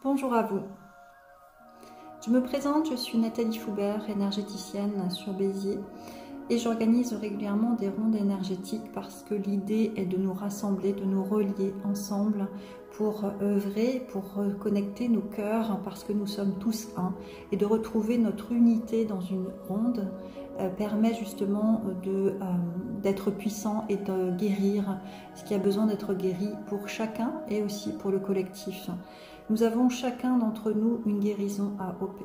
Bonjour à vous. Je me présente, je suis Nathalie Foubert, énergéticienne sur Béziers et j'organise régulièrement des rondes énergétiques parce que l'idée est de nous rassembler, de nous relier ensemble pour œuvrer, pour reconnecter nos cœurs parce que nous sommes tous un et de retrouver notre unité dans une ronde permet justement d'être puissant et de guérir ce qui a besoin d'être guéri pour chacun et aussi pour le collectif. Nous avons chacun d'entre nous une guérison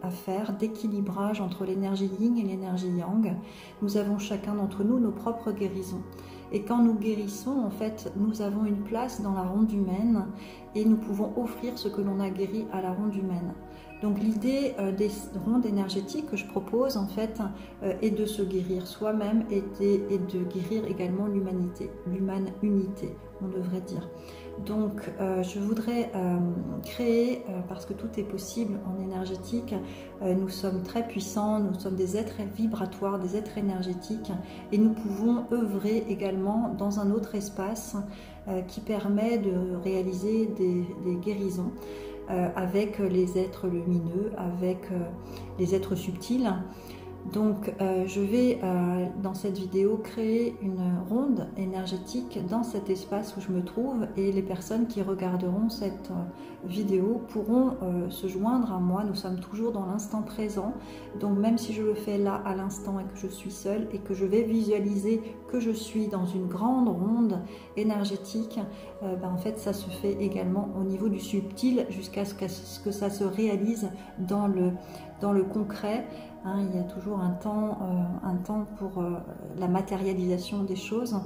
à faire, d'équilibrage entre l'énergie yin et l'énergie yang. Nous avons chacun d'entre nous nos propres guérisons. Et quand nous guérissons, en fait, nous avons une place dans la ronde humaine et nous pouvons offrir ce que l'on a guéri à la ronde humaine. Donc l'idée des rondes énergétiques que je propose, en fait, est de se guérir soi-même et de guérir également l'humanité, l'humanité, on devrait dire. Donc je voudrais créer, parce que tout est possible en énergétique, nous sommes très puissants, nous sommes des êtres vibratoires, des êtres énergétiques et nous pouvons œuvrer également dans un autre espace qui permet de réaliser des guérisons avec les êtres lumineux, avec les êtres subtils. Donc je vais dans cette vidéo créer une ronde énergétique dans cet espace où je me trouve et les personnes qui regarderont cette vidéo pourront se joindre à moi. Nous sommes toujours dans l'instant présent, donc même si je le fais là à l'instant et que je suis seule et que je vais visualiser que je suis dans une grande ronde énergétique, en fait ça se fait également au niveau du subtil jusqu'à ce que ça se réalise dans le concret. Il y a toujours un temps pour la matérialisation des choses,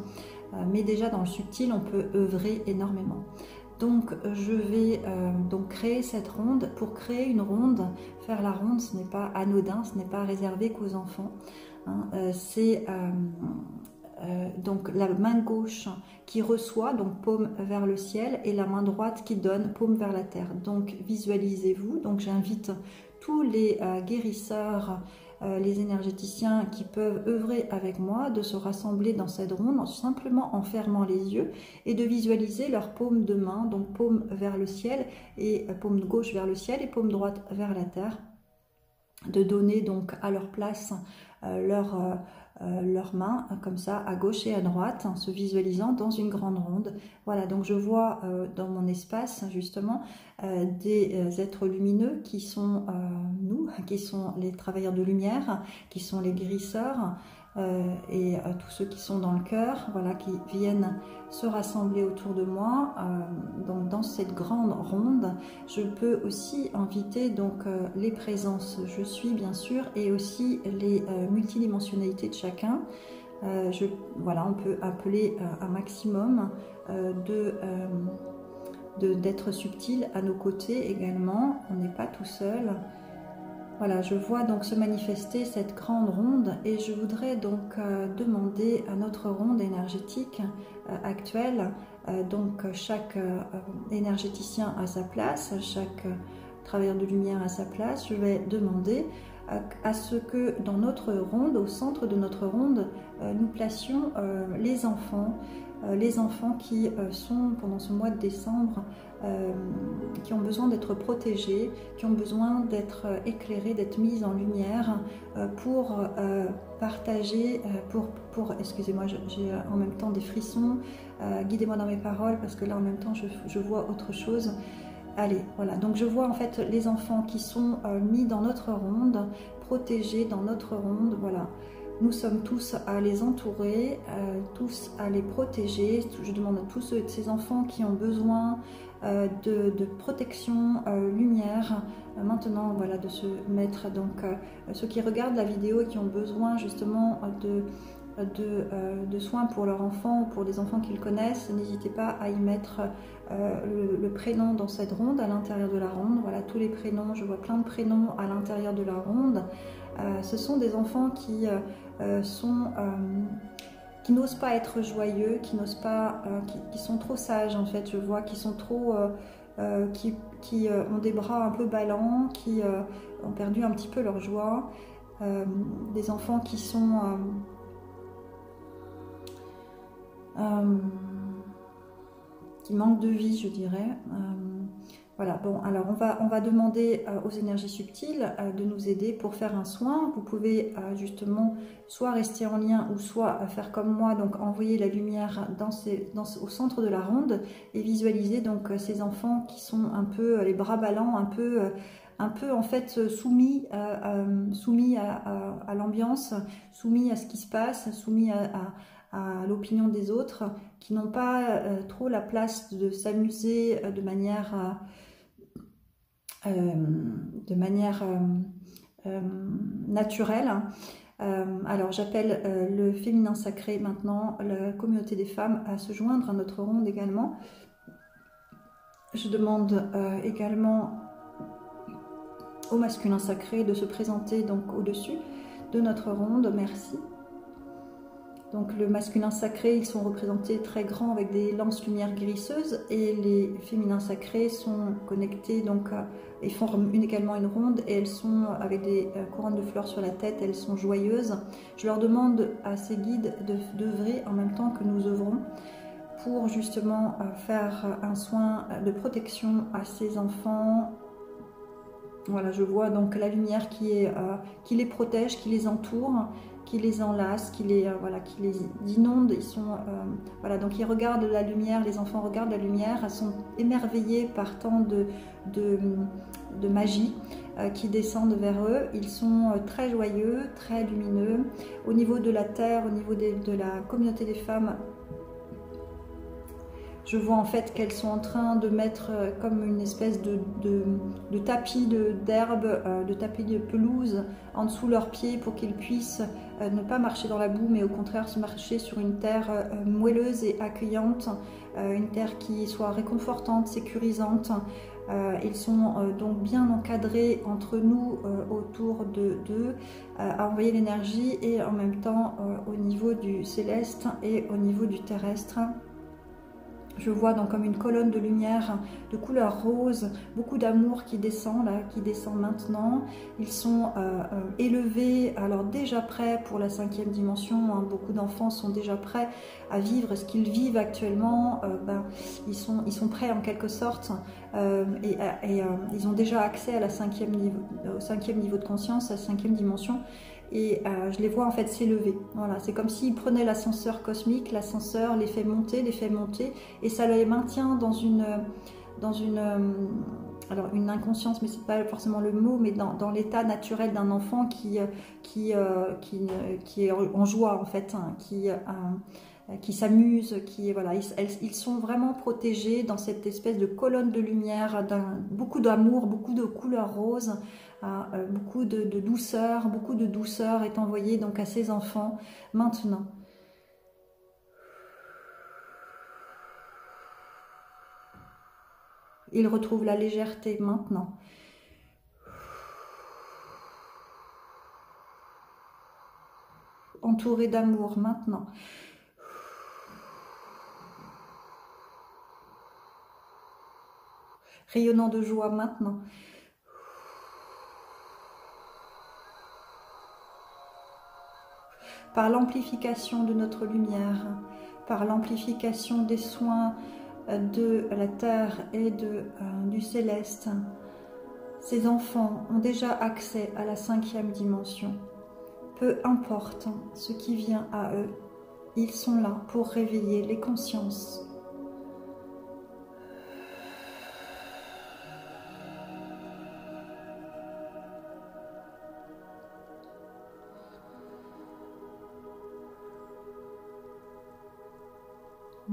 mais déjà dans le subtil, on peut œuvrer énormément. Donc je vais donc créer cette ronde. Pour créer une ronde, faire la ronde, ce n'est pas anodin, ce n'est pas réservé qu'aux enfants. C'est donc la main gauche qui reçoit, donc paume vers le ciel, et la main droite qui donne, paume vers la terre. Donc visualisez-vous. Donc j'invite tous les guérisseurs, les énergéticiens qui peuvent œuvrer avec moi, de se rassembler dans cette ronde simplement en fermant les yeux et de visualiser leur paume de main, donc paume vers le ciel et paume gauche vers le ciel et paume droite vers la terre, de donner donc à leur place leurs mains comme ça à gauche et à droite en se visualisant dans une grande ronde. Voilà, donc je vois dans mon espace justement des êtres lumineux qui sont nous, qui sont les travailleurs de lumière, qui sont les guérisseurs et tous ceux qui sont dans le cœur, voilà, qui viennent se rassembler autour de moi. Donc dans cette grande ronde, je peux aussi inviter donc les présences je suis bien sûr et aussi les multidimensionnalités de chacun. Voilà, on peut appeler un maximum d'êtres subtils à nos côtés également, on n'est pas tout seul. Voilà, je vois donc se manifester cette grande ronde et je voudrais donc demander à notre ronde énergétique actuelle, donc chaque énergéticien à sa place, chaque travailleur de lumière à sa place, je vais demander à ce que dans notre ronde, au centre de notre ronde, nous placions les enfants qui sont pendant ce mois de décembre, qui ont besoin d'être protégés, qui ont besoin d'être éclairés, d'être mis en lumière pour partager, excusez-moi, j'ai en même temps des frissons, guidez-moi dans mes paroles parce que là en même temps je vois autre chose. Allez, voilà, donc je vois en fait les enfants qui sont mis dans notre ronde, protégés dans notre ronde, voilà. Nous sommes tous à les entourer, tous à les protéger. Je demande à tous ces enfants qui ont besoin de protection, lumière, maintenant voilà, de se mettre, donc ceux qui regardent la vidéo et qui ont besoin justement de soins pour leurs enfants ou pour des enfants qu'ils connaissent, n'hésitez pas à y mettre le prénom dans cette ronde, à l'intérieur de la ronde. Voilà, tous les prénoms, je vois plein de prénoms à l'intérieur de la ronde. Ce sont des enfants qui n'osent pas être joyeux, qui n'osent pas, qui sont trop sages en fait, je vois, qui sont trop, qui ont des bras un peu ballants, qui ont perdu un petit peu leur joie, des enfants qui sont qui manquent de vie, je dirais. Voilà, bon, alors on va demander aux énergies subtiles de nous aider pour faire un soin. Vous pouvez justement soit rester en lien ou soit faire comme moi, donc envoyer la lumière au centre de la ronde et visualiser donc ces enfants qui sont un peu les bras ballants, un peu en fait soumis à l'ambiance, soumis à ce qui se passe, soumis à l'opinion des autres, qui n'ont pas trop la place de s'amuser de manière naturelle. Alors j'appelle le féminin sacré maintenant, la communauté des femmes, à se joindre à notre ronde également. Je demande également au masculin sacré de se présenter donc au-dessus de notre ronde. Merci. Donc le masculin sacré, ils sont représentés très grands avec des lances lumière guérisseuses, et les féminins sacrés sont connectés, donc ils font également une ronde, et elles sont avec des couronnes de fleurs sur la tête, elles sont joyeuses. Je leur demande à ces guides d'œuvrer en même temps que nous œuvrons pour justement faire un soin de protection à ces enfants. Voilà, je vois donc la lumière qui les protège, qui les entoure, qui les enlace, qui les inonde. Ils sont voilà, donc ils regardent la lumière, les enfants regardent la lumière, elles sont émerveillées par tant de magie qui descendent vers eux. Ils sont très joyeux, très lumineux. Au niveau de la terre, au niveau de la communauté des femmes, je vois en fait qu'elles sont en train de mettre comme une espèce de tapis d'herbe, de tapis de pelouse en dessous leurs pieds pour qu'ils puissent ne pas marcher dans la boue, mais au contraire se marcher sur une terre moelleuse et accueillante, une terre qui soit réconfortante, sécurisante. Ils sont donc bien encadrés entre nous, autour d'eux, à envoyer l'énergie, et en même temps au niveau du céleste et au niveau du terrestre. Je vois donc comme une colonne de lumière de couleur rose, beaucoup d'amour qui descend là, qui descend maintenant. Ils sont élevés, alors déjà prêts pour la 5e dimension. Hein. Beaucoup d'enfants sont déjà prêts à vivre ce qu'ils vivent actuellement. Ils sont prêts en quelque sorte, et ils ont déjà accès à la au 5e niveau de conscience, à la 5e dimension. Et je les vois en fait s'élever. Voilà, c'est comme s'ils prenaient l'ascenseur cosmique, l'ascenseur les fait monter, et ça les maintient dans une inconscience, mais c'est pas forcément le mot, mais dans l'état naturel d'un enfant qui est en joie en fait, hein, qui s'amuse, voilà, ils sont vraiment protégés dans cette espèce de colonne de lumière, beaucoup d'amour, beaucoup de couleurs roses. Beaucoup de douceur est envoyée donc à ces enfants maintenant. Ils retrouvent la légèreté maintenant. Entourés d'amour maintenant. Rayonnant de joie maintenant. Par l'amplification de notre lumière, par l'amplification des soins de la terre et du céleste, ces enfants ont déjà accès à la 5e dimension. Peu importe ce qui vient à eux, ils sont là pour réveiller les consciences.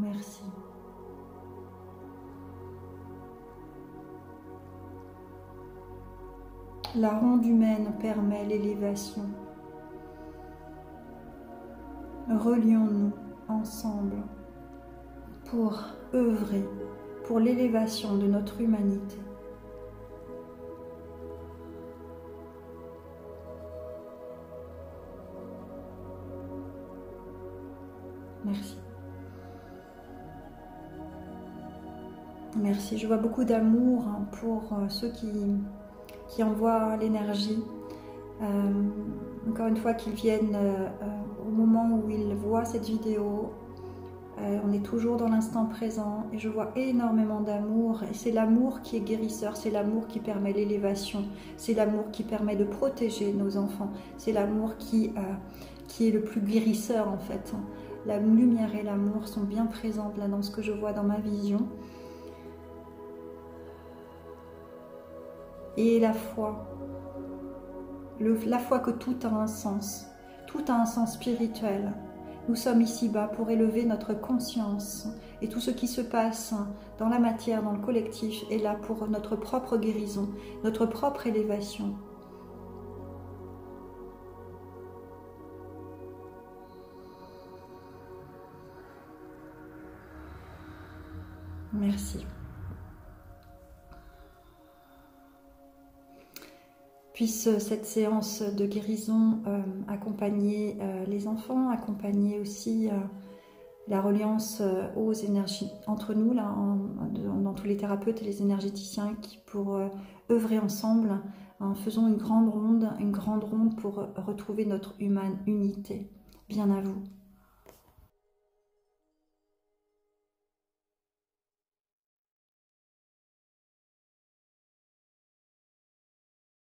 Merci. La ronde humaine permet l'élévation. Relions-nous ensemble pour œuvrer pour l'élévation de notre humanité. Merci. Merci. Je vois beaucoup d'amour pour ceux qui envoient l'énergie. Encore une fois, qu'ils viennent au moment où ils voient cette vidéo, On est toujours dans l'instant présent et je vois énormément d'amour. Et c'est l'amour qui est guérisseur, c'est l'amour qui permet l'élévation, c'est l'amour qui permet de protéger nos enfants, c'est l'amour qui est le plus guérisseur en fait. La lumière et l'amour sont bien présentes là dans ce que je vois dans ma vision. Et la foi que tout a un sens spirituel. Nous sommes ici-bas pour élever notre conscience et tout ce qui se passe dans la matière, dans le collectif, est là pour notre propre guérison, notre propre élévation. Merci. Puisse cette séance de guérison accompagner les enfants, accompagner aussi la reliance aux énergies entre nous, là, dans tous les thérapeutes et les énergéticiens qui pour œuvrer ensemble, faisons une grande ronde pour retrouver notre humanité. Bien à vous.